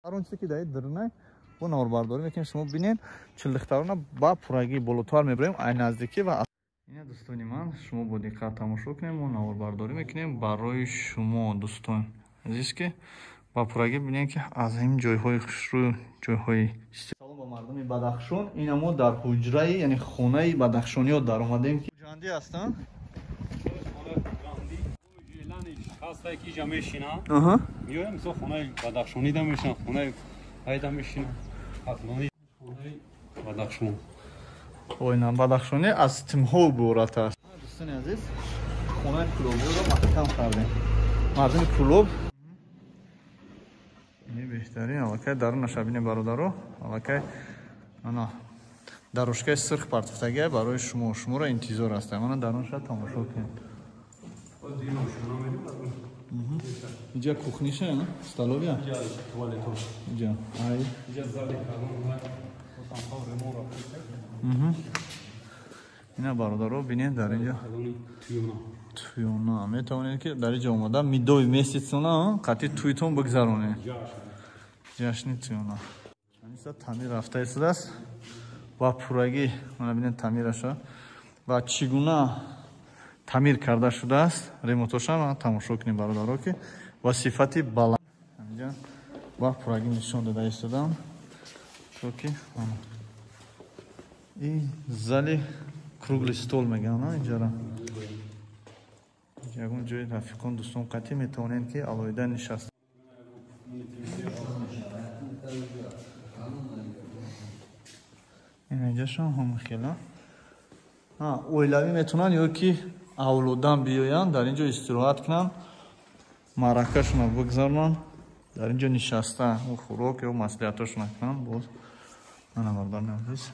هر اون چیزی که دارید درونه و نوربرداری میکنیم. شما ببینید چلختارونه با پورگی بالاتر میبریم این نزدیکی و این دوستان من شما با دقت تماشا کنیم و نوربرداری میکنیم برای شما دوستان عزیز که با پورگی ببینید که از این جایهای خوشرو جایهای سلام با مردم بدخشان. این ما در حجره یعنی خانه بدخشانی ها در اومدیم که جاندی هستن. خاصه کی جا میشینه میایم تو خونه بدخشانی دا میشن خونه هایدا میشینه خونه بدخشان اوینا بدخشانی از تیم‌ها عبارت است. دوستان عزیز خونه کلوب رو محکم کردیم. مردم کلوب این بهترین البته درونش ببینید برادرو البته انا دروشکای سرخ پرتفتگی برای شما را انتظار است. من درونش تماشا کنید. اینجا کухниشه نه столовая اینجا توالت اینجا ای اینجا زالی کارون اینا برادرو ببینید در اینجا تویونا تویونا میتونید که در اینجا اومدن میدوی میسیتونا قطعی تویتون بگذرونه جشن تویونا اینجا تعمیر رفته است و پورگی من ببینید تعمیرش و چگونه تعمیر کرده شده است. ремонтош ам тамошо кунем бародаро ки ва сифати баланд اینجا با پورگی نشان داده ایستادم. چون که این زالی کруглый стол میگن اینجا را یگون جای رفیقان دوستان قطعی میتونن که алоҳида نشست این اینجا شما هم خیلی اویلاوی میتونن یا که اولودان بیاین در اینجا استراحت کنن معرکه‌شون رو بگذارن در اینجا نشسته و خوراک و مصلحتاشون کنن. باز من بردار نمی‌دیس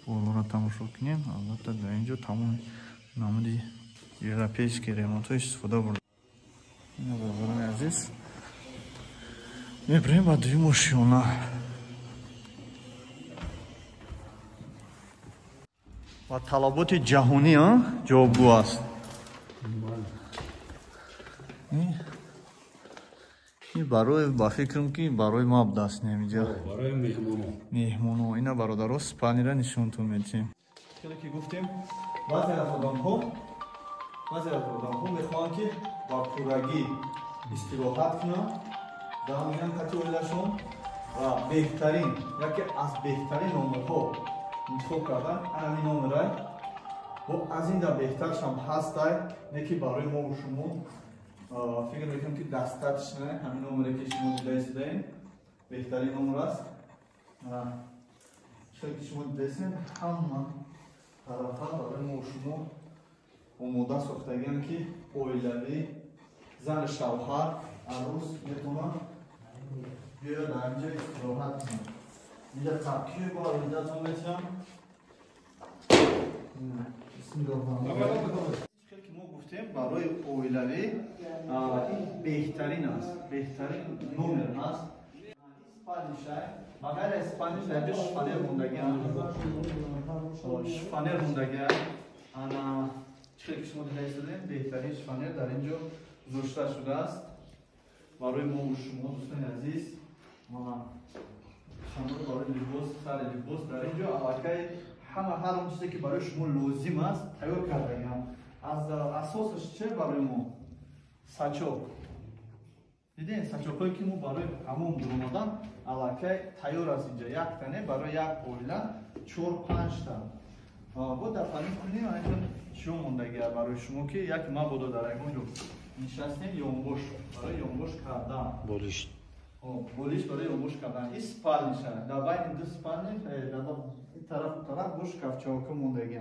بالا را تماشا کنیم. البته در اینجا تمام نمودی یوروپیسکی ремонту استفاده برده. این بردارم عزیز میبریم با دوی ماشیونا و طلبات جهانی جوابگو است. این برای با فکرم که برای ما بدست نمیجا برای مهمونو اینا برادرو سپانی را نشونتون میدیم. خیلی که گفتیم بعضی از آدم‌ها میخوان که با پورگی استراحت کنن در میان کاتولاشون و بهترین یکی از بهترین نمرها انتخاب کردن همین نمره و از این در بهترش هم هست نه که برای ما و شما فکر میکنم که دستاتش نه همین نمره که شما دیدین بهترین نمره است. شاید شما دیدین همه طرفا برای ما و شما اومده ساختگیان که اویلاوی زن شوهر عروس میتونن بیا در اینجا استراحت کنن. اینجا تبکیه با آیدتون میتونم بسم الله الرحمن الرحیم که ما گفتیم برای اویلاوی این بهترین است، بهترین نمره است. اسپانیش مگر اسپانیش در شفانر موندگی شفانر موندگی انا چه شما دیدین بهترین شفانر در اینجا گذاشته شده است برای ما و شما دوستان عزیز. ما شما برای لباس سر لباس در اینجا البته هر اون چیزی که برای شما لازم است تیار کردیم. از اساسش چه برای ما ساچوک دیدین ساچوکایی که ما برای حموم درآمدن البته تیار است. اینجا یک تنه برای یک اویلا 4-5 تا با در فهمی کنیم اینجا چی موندگی برای شما که یک مبادا در اینجا نشستیم یونبوش برای یونبوش کردن بولیش برای یونبوش کردن. این سپالنیش در بین دو سپالنیش در این طرف بوش کفچاوکه موندگی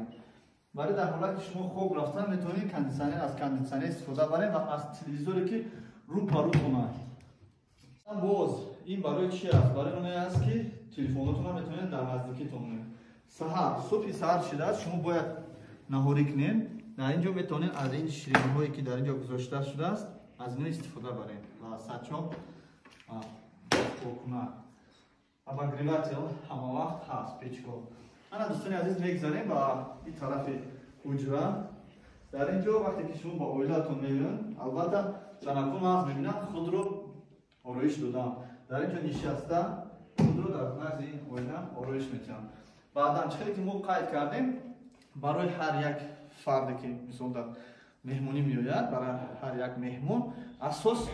برای در حالی که شما خوب رفتن میتونید کندیسانر از کندیسانر استفاده برید و از تلویزیونی که رو پروتون باز این برای چی است؟ برای اون است که تلفنتون میتونید در نزدیکیتون صبح سحر شده است شما باید نهاری کنین. در اینجا میتونید از این شیرینی هایی که در اینجا گذاشته شده است از این استفاده برید و سچاپ کوکونا و گریلاتل همه وقت هست پیچکو. انا دوستان عزیز میگذاریم با این طرف حجره. در اینجا وقتی که شما با اویلاتون میرین البته занакун аз мебинам худро ороиш додам. Дар инҷо нишаста худро дар назди ин оина ороиш метиҳам. Баъдан чихеле ки мо қайд кардем барои ҳар як фарде ки мисол дар меҳмонӣ меояд, барои ҳар як меҳмон асос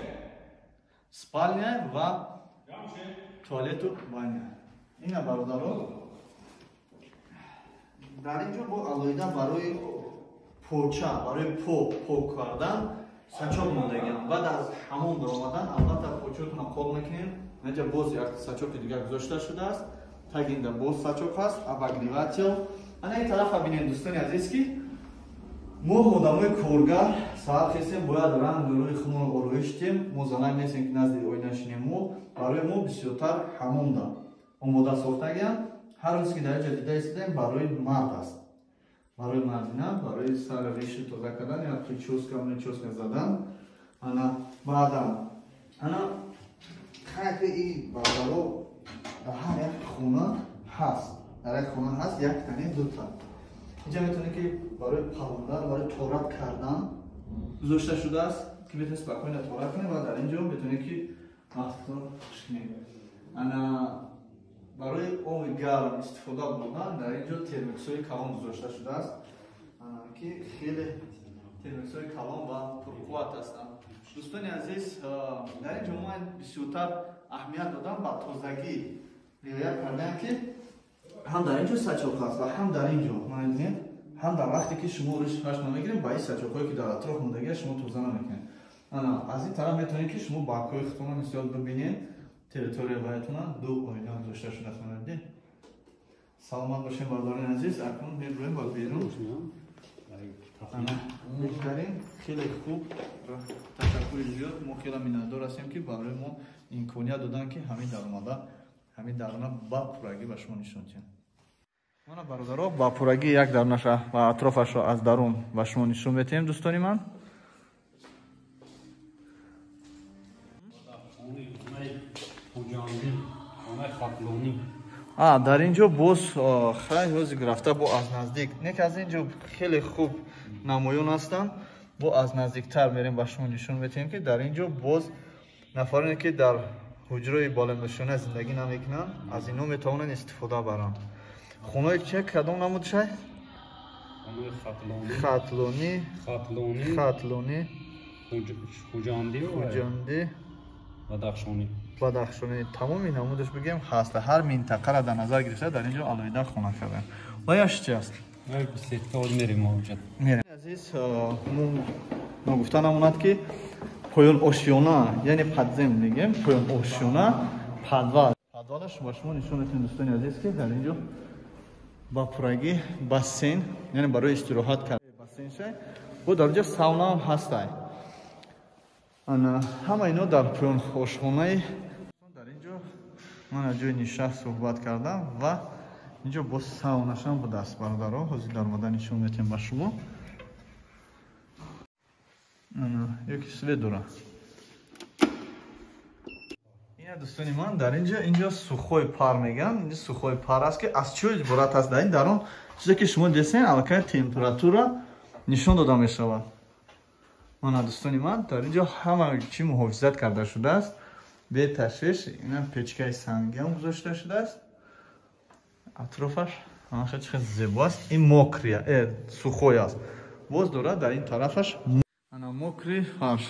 спальня ва туалету баня. Ина бародаро дар инҷо бо алоҳида барои поча, барои пок кардан сачок мондагиам. Баъд аз ҳамон баромадан албатта почотона қоб мекунем. Инҷа боз як сачоки дигар гузошта шудааст. Тагинда боз сачок ҳаст, обогревател. Ана ин тарафа бинед дӯстони азиз ки мо одамои коргар саҳар хестем бояд ранг рӯи худмонро ороиш дем. Мо занак нестем ки назди оина шинем. Мо барои мо бисёртар ҳамомда омода сохтагиам. ҳар рӯзе ки дар инҷа дида истодем барои мард аст. Барои мардина, барои сар реши тоза кардан ё прическа задан. Ана баъдан ана хайфи ин бародаро дар ҳар як хона ҳаст. Дар як хона ҳаст, як тане дута. Инҷа метавонед ки барои палондан, барои торат кардан гузошта шудааст, ки метавонед спокойно торат кунед ва дар инҷо метавонед ки махсусо хуш кунед. Ана барои оби гарм истифода бурдан дар инҷо термиксои калон гузошта шудааст, ки хеле термиксои калон ва пурқувват ҳастанд. Дӯстони азиз, дар инҷо ман бисёртар аҳамият додам ба тозагӣ риоя кардаам, ки ҳам дар инҷо сачок ҳаст ва ҳам дар инҷо мабинед, ҳам дар вақте ки шумо рӯш намегирем ба ин сачокҳое ки дар атроф мондагиа шумо тоза намекунед. Аз ин тараф метавонед ки шумо баргҳои худтонро мисол бибинед. Территорияетона ду оина гузошта шудааст. Мебинед. Саломат бошед бародарони азиз. Акнун мебурем ба берун. Беҳтарин, хеле хуб. Ташаккури зиёд. Мо хеле миннатдор ҳастем ки барои мо имконият додан ки ҳамин даромада, ҳамин дарона ба пуррагӣ ба шумо нишон диҳем. Мана бародаро ба пуррагӣ як даронаша ва атрофашро аз дарун ба шумо нишон медиҳем дӯстони ман. Дар инҷо боз хеле ҳозир рафта бо аз наздик. Нек аз инҷо хеле хуб намоён ҳастанд. Бо аз наздиктар мерем ба шумо нишон медиҳем ки дар инҷо боз нафароне ки дар ҳуҷраи болемнишона зиндагӣ намекунанд, аз ино метавонанд истифода баранд. Хонаи че кадом намуд шай? Хатлонӣ, хуҷандӣ, бадахшонӣ. Тамоми намудаш бигем ҳаст. Ҳар минтақаро дар назар гирифта дар инҷо алоҳида хона кардем. Ва яш чи аст? Азиз, мо гуфта намонад ки поён ошёна, яъне падзем мегем, поён ошёна, падвал. Падвалаш ба шумо нишон медиҳем дӯстони азиз ки дар инҷо ба пуррагӣ бассейн, яъне барои истироҳат кардан бассейн шай. Бо дар инҷо сауна ҳам ҳастай. ҳама ино дар поён ошхонаи дар инҷо ман аз ҷои нишаст суҳбат кардам ва инҷо бо саунашам будааст. Бародаро ҳозир дар омада нишон медиҳем ба шумо. ёки свет дора. ина дӯстони ман дар инҷо сухой пар мегӯянд. инҷо сухой пар аст ки аз чӣ иборат аст? Дар ин дарон чизе ки шумо дидем аллакай температура нишон дода мешавад. Мана дӯстони ман дар инҷо ҳама чӣ муҳофизат карда шудааст. Бе ташвиш. Ина печкаи сангиам гузошта шудааст. Атрофаш ҳамаша чӣ хел зебо аст. Ин мокрия, сухой аст. Боз дорад дар ин тарафаш ана мокри фарш.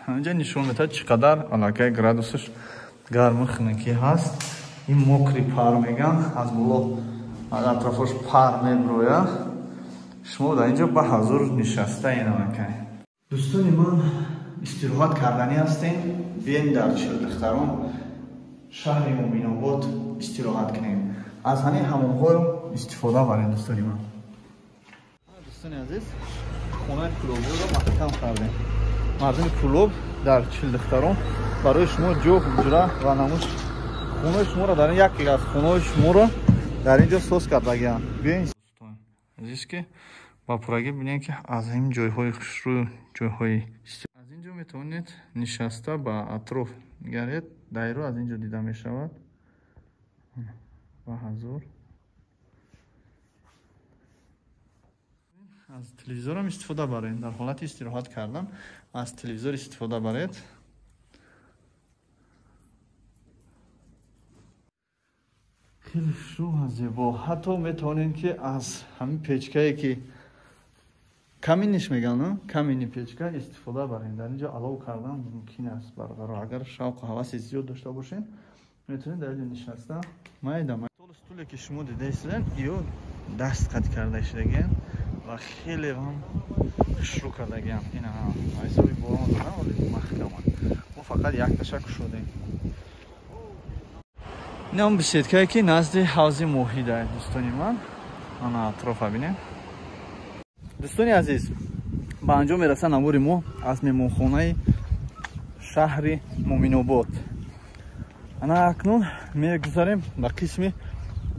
Инҷа нишон медиҳад чӣ қадар аллакай градусаш гарму хунукӣ ҳаст. Ин мокри пар мегӯянд. Аз боло атрофаш пар меброяд. шумо дар инҷо ба ҳазур нишаста инамакай. Дӯстони ман истироҳат карданӣ ҳастем. Бием дар Чилдихтарон шаҳри Муъминобод истироҳат кунем. аз ҳамин ҳамомҳо истифода барем дӯстони ман. дӯстони азиз, хонаи пулобиро маҳкам кардем. мардуми пулоб дар Чилдихтарон барои шумо ҷо ҳуҷра ва намуш хонаи шуморо дар яке аз хонаҳои шуморо дар инҷо соз кардагиам. биёин азиз ки ба пуррагӣ бинем ки аз ин ҷойҳои хушрӯ ҷойҳои аз инҷо метавонед нишаста ба атроф гаред. дайро аз инҷо дида мешавад. ба ҳазур аз телевизорам истифода барем дар ҳолати истироҳат кардан аз телевизор истифода баред. خیلی شوم زیبا. حتی میتونین که از همین پیچکایی که каминиш меган камини печка истифода барин. дар инҷо алов кардан мумкин аст барқарор. агар шавқу ҳаваси зиёд дошта бошен метавонед дар инҷо нишаста майда стуле ки шумо дидаистан ё даст қад карда шудагиан ва хеле ҳам хушрӯ кардагиан. ина ҳисоби борон дорам вале маҳкаманд. мо фақат якташа кушодем. ина он беседкае ки назди ҳавзи моҳида дӯстони ман. ана атрофа бинем. дӯстони азиз, ба анҷом мерасад навори мо аз меҳмонхонаи шаҳри Моминобод. ана акнун мегузарем ба қисми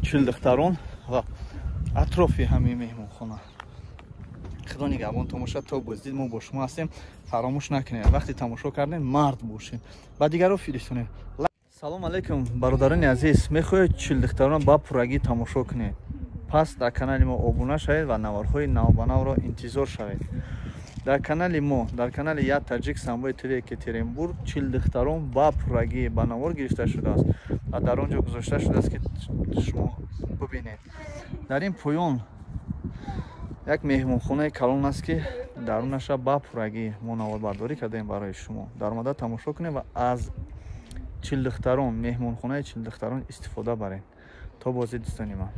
чилдухтарон ва атрофи ҳамин меҳмонхона. худо нигҳбон тамоша то боздид мо бо шумо ҳастем. фаромӯш накунед вақти тамошо кардем мард бошед ба дигаро фиристонед. салом алейкум бародарони азиз, мехоҳед чилдухтарон ба пуррагӣ тамошо кунед. пас дар канали мо обуна шавед ва наварҳои навбанавро интизор шавед. дар канали мо, дар канали Я Таҷик Самбои ТВ Екатеринбург чилдухтарон ба пуррагӣ ба навор гирифта шудааст ва дар он ҷо гузошта шудааст ки шумо бубинед. дар ин поён як меҳмонхонаи калон аст ки дарунаша ба пуррагӣ мо наворбардорӣ кардаем барои шумо. дар омада тамошо кунед ва аз чилдухтарон, меҳмонхонаи чилдухтарон истифода баред. то бозид дӯстони ман.